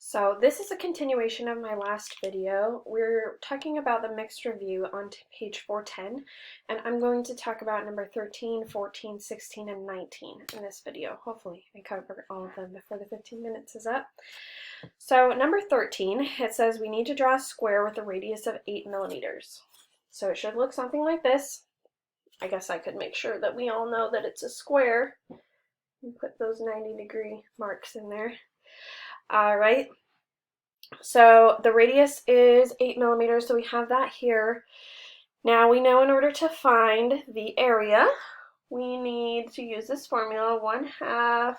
So this is a continuation of my last video. We're talking about the mixed review on page 410, and I'm going to talk about number 13, 14, 16, and 19 in this video. Hopefully I cover all of them before the 15 minutes is up. So number 13, it says we need to draw a square with a radius of 8 millimeters. So it should look something like this. I guess I could make sure that we all know that it's a square and put those 90-degree marks in there. All right. So the radius is 8 millimeters, so we have that here. Now we know in order to find the area, we need to use this formula, 1/2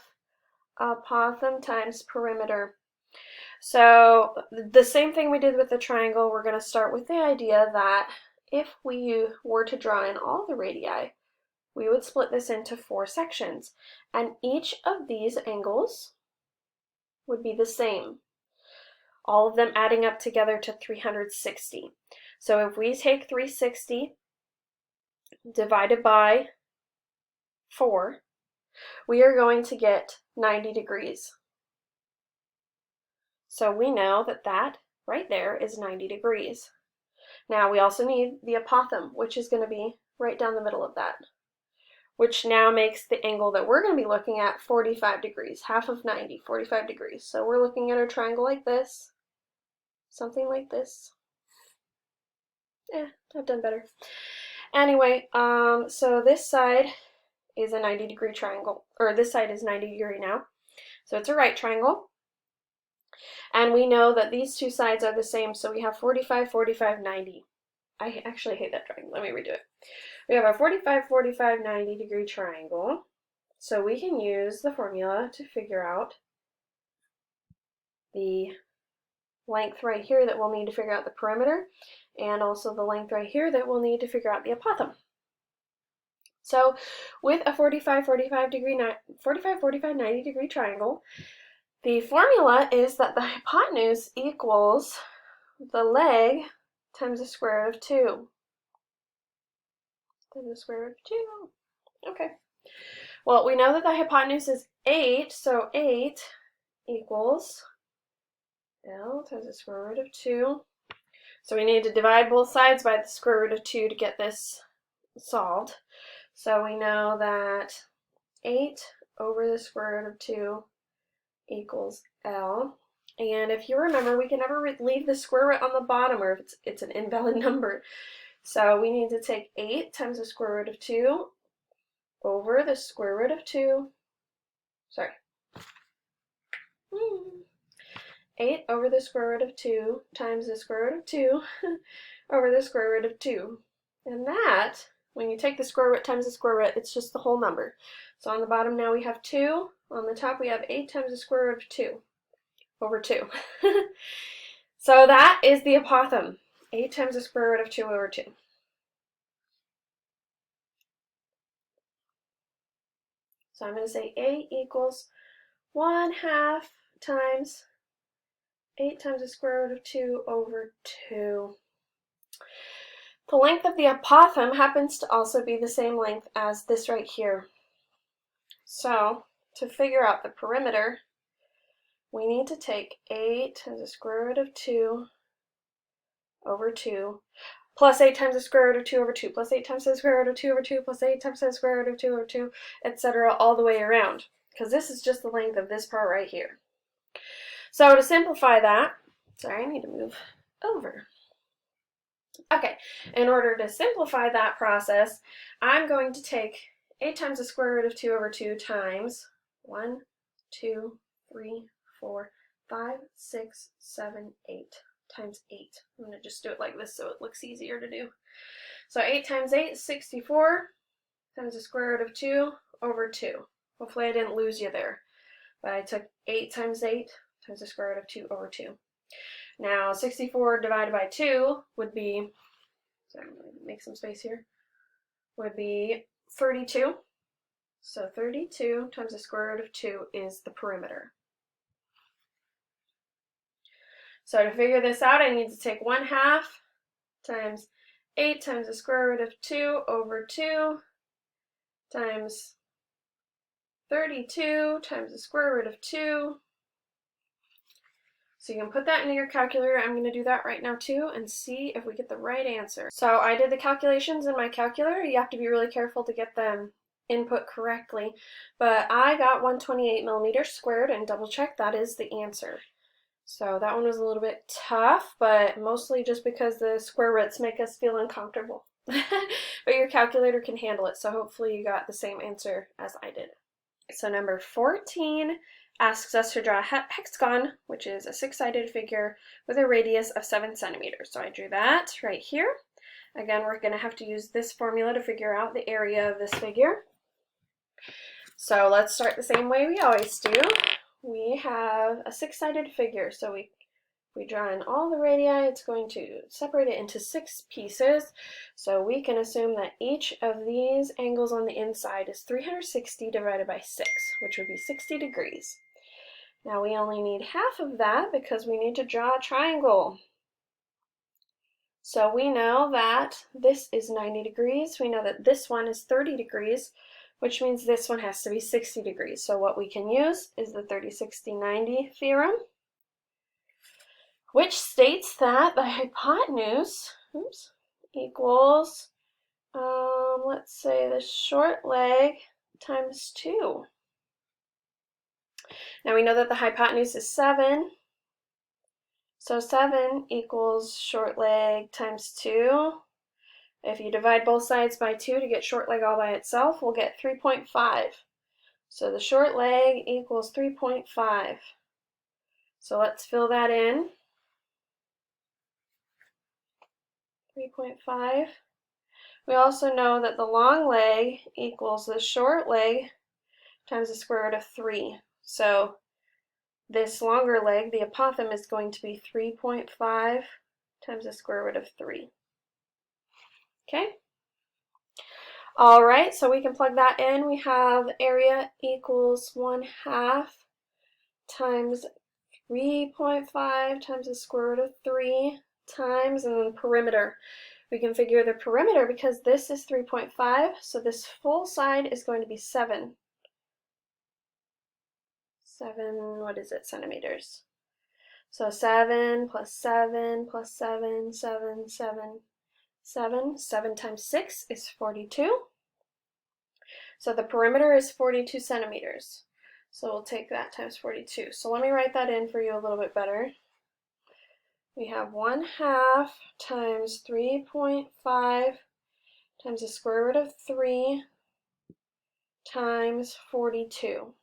apothem times perimeter. So the same thing we did with the triangle, we're going to start with the idea that if we were to draw in all the radii, we would split this into 4 sections, and each of these angles would be the same. All of them adding up together to 360. So if we take 360 divided by 4, we are going to get 90 degrees. So we know that that right there is 90 degrees. Now we also need the apothem, which is going to be right down the middle of that, which now makes the angle that we're going to be looking at 45 degrees, half of 90, 45 degrees. So we're looking at a triangle like this, something like this. I've done better. Anyway, so this side is a 90-degree triangle, or this side is 90 degree now. So it's a right triangle. And we know that these two sides are the same, so we have 45, 45, 90. I actually hate that triangle. Let me redo it. We have our 45, 45, 90-degree triangle. So we can use the formula to figure out the length right here that we'll need to figure out the perimeter, and also the length right here that we'll need to figure out the apothem. So with a 45, 45, 90 degree triangle, the formula is that the hypotenuse equals the leg times the square root of 2. Times the square root of 2. Okay. Well, we know that the hypotenuse is 8, so 8 equals L times the square root of 2. So we need to divide both sides by the square root of 2 to get this solved. So we know that 8 over the square root of 2 equals L. And if you remember, we can never leave the square root on the bottom, or if it's an invalid number. So we need to take 8 times the square root of 2 over the square root of 2. Sorry. 8 over the square root of 2 times the square root of 2 over the square root of 2. And that, when you take the square root times the square root, it's just the whole number. So on the bottom now we have 2. On the top we have 8 times the square root of 2 over 2. So that is the apothem. 8 times the square root of 2 over 2. So I'm going to say A equals 1/2 times 8 times the square root of 2 over 2. The length of the apothem happens to also be the same length as this right here. So to figure out the perimeter, we need to take 8 times the square root of 2 over 2 plus 8 times the square root of 2 over 2 plus 8 times the square root of 2 over 2 plus 8 times the square root of 2 over 2, etc. all the way around, because this is just the length of this part right here. So to simplify that, sorry, I need to move over. Okay, in order to simplify that process, I'm going to take 8 times the square root of 2 over 2 times 1, 2, 3, 4, 5, 6, 7, 8 times 8. I'm going to just do it like this so it looks easier to do. So 8 times 8 is 64 times the square root of 2 over 2. Hopefully I didn't lose you there. But I took 8 times 8 times the square root of 2 over 2. Now 64 divided by 2 would be, sorry, I'm going to make some space here, would be 32. So 32 times the square root of 2 is the perimeter. So to figure this out, I need to take 1/2 times 8 times the square root of 2 over 2 times 32 times the square root of 2. So you can put that into your calculator. I'm going to do that right now too and see if we get the right answer. So I did the calculations in my calculator. You have to be really careful to get them input correctly. But I got 128 millimeters squared, and double check that is the answer. So that one was a little bit tough, but mostly just because the square roots make us feel uncomfortable. But your calculator can handle it, so hopefully you got the same answer as I did. So number 14 asks us to draw a hexagon, which is a 6-sided figure with a radius of 7 centimeters. So I drew that right here. Again, we're going to have to use this formula to figure out the area of this figure. So let's start the same way we always do. We have a 6-sided figure, so we draw in all the radii, it's going to separate it into 6 pieces. So we can assume that each of these angles on the inside is 360 divided by 6, which would be 60 degrees. Now we only need half of that because we need to draw a triangle. So we know that this is 90 degrees. We know that this one is 30 degrees, which means this one has to be 60 degrees. So what we can use is the 30-60-90 theorem, which states that the hypotenuse equals, let's say, the short leg times 2. Now we know that the hypotenuse is 7, so 7 equals short leg times 2. If you divide both sides by 2 to get short leg all by itself, we'll get 3.5. So the short leg equals 3.5. So let's fill that in. 3.5. We also know that the long leg equals the short leg times the square root of 3. So this longer leg, the apothem, is going to be 3.5 times the square root of 3. Okay? All right, so we can plug that in. We have area equals 1/2 times 3.5 times the square root of 3 times, and then perimeter. We can figure the perimeter because this is 3.5, so this full side is going to be 7. 7 centimeters. So 7 plus 7 plus 7, 7, 7, 7. 7 times 6 is 42. So the perimeter is 42 centimeters. So we'll take that times 42. So let me write that in for you a little bit better. We have 1/2 times 3.5 times the square root of 3 times 42.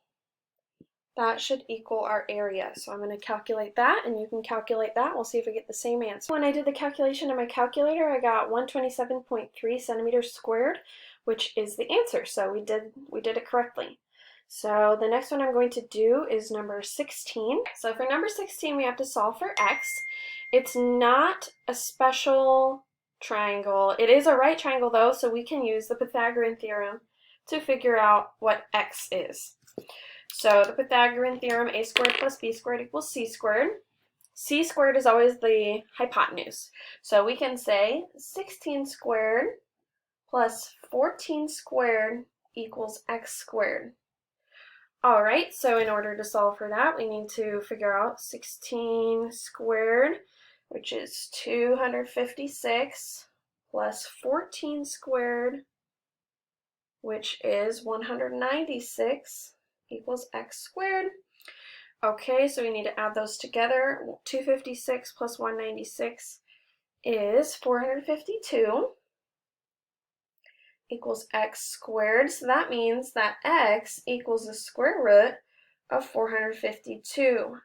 That should equal our area. So I'm going to calculate that, and you can calculate that. We'll see if we get the same answer. When I did the calculation in my calculator, I got 127.3 centimeters squared, which is the answer. So we did it correctly. So the next one I'm going to do is number 16. So for number 16, we have to solve for x. It's not a special triangle. It is a right triangle though, so we can use the Pythagorean theorem to figure out what x is. So the Pythagorean theorem, a squared plus b squared equals c squared. C squared is always the hypotenuse. So we can say 16 squared plus 14 squared equals x squared. All right, so in order to solve for that, we need to figure out 16 squared, which is 256, plus 14 squared, which is 196, equals x squared. Okay, so we need to add those together. 256 plus 196 is 452, equals x squared. So that means that x equals the square root of 452.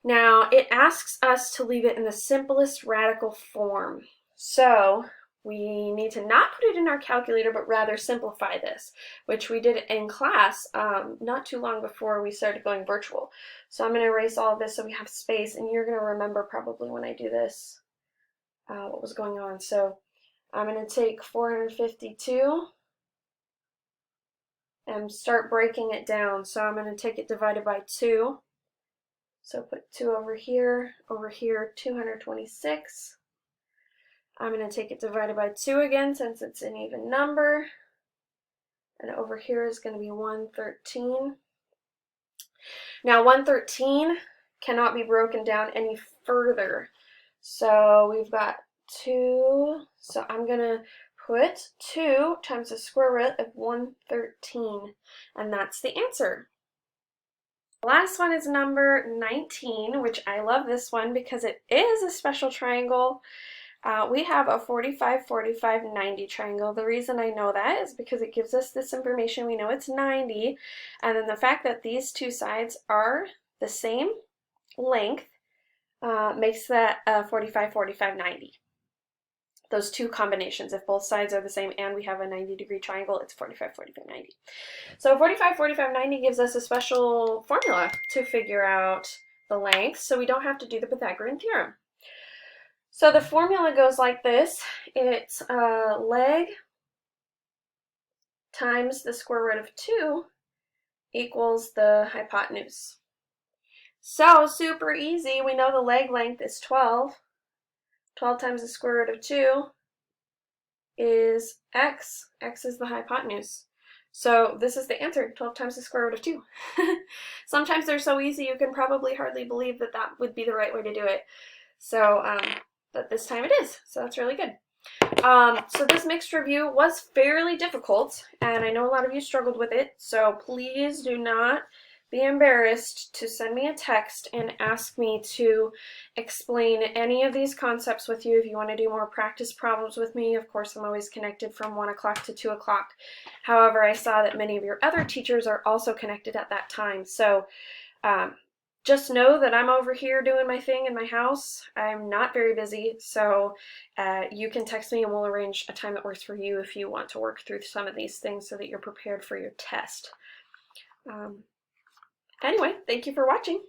Now, it asks us to leave it in the simplest radical form. So we need to not put it in our calculator, but rather simplify this, which we did in class not too long before we started going virtual. So I'm going to erase all of this so we have space, and you're going to remember probably when I do this what was going on. So I'm going to take 452 and start breaking it down. So I'm going to take it divided by 2. So put 2 over here, 226. I'm going to take it divided by 2 again since it's an even number. And over here is going to be 113. Now 113 cannot be broken down any further. So we've got 2, so I'm going to put 2 times the square root of 113, and that's the answer. The last one is number 19, which I love this one because it is a special triangle. We have a 45, 45, 90 triangle. The reason I know that is because it gives us this information. We know it's 90, and then the fact that these two sides are the same length makes that 45, 45, 90. Those two combinations, if both sides are the same and we have a 90-degree triangle, it's 45, 45, 90. So 45, 45, 90 gives us a special formula to figure out the length, so we don't have to do the Pythagorean theorem. So the formula goes like this. It's leg times the square root of 2 equals the hypotenuse. So super easy. We know the leg length is 12. 12 times the square root of 2 is x. X is the hypotenuse. So this is the answer, 12 times the square root of 2. Sometimes they're so easy you can probably hardly believe that that would be the right way to do it. So, but this time it is, so that's really good. So this mixed review was fairly difficult, and I know a lot of you struggled with it, so please do not be embarrassed to send me a text and ask me to explain any of these concepts with you. If you want to do more practice problems with me, of course I'm always connected from 1 o'clock to 2 o'clock. However, I saw that many of your other teachers are also connected at that time, so just know that I'm over here doing my thing in my house. I'm not very busy, so you can text me and we'll arrange a time that works for you if you want to work through some of these things so that you're prepared for your test. Anyway, thank you for watching.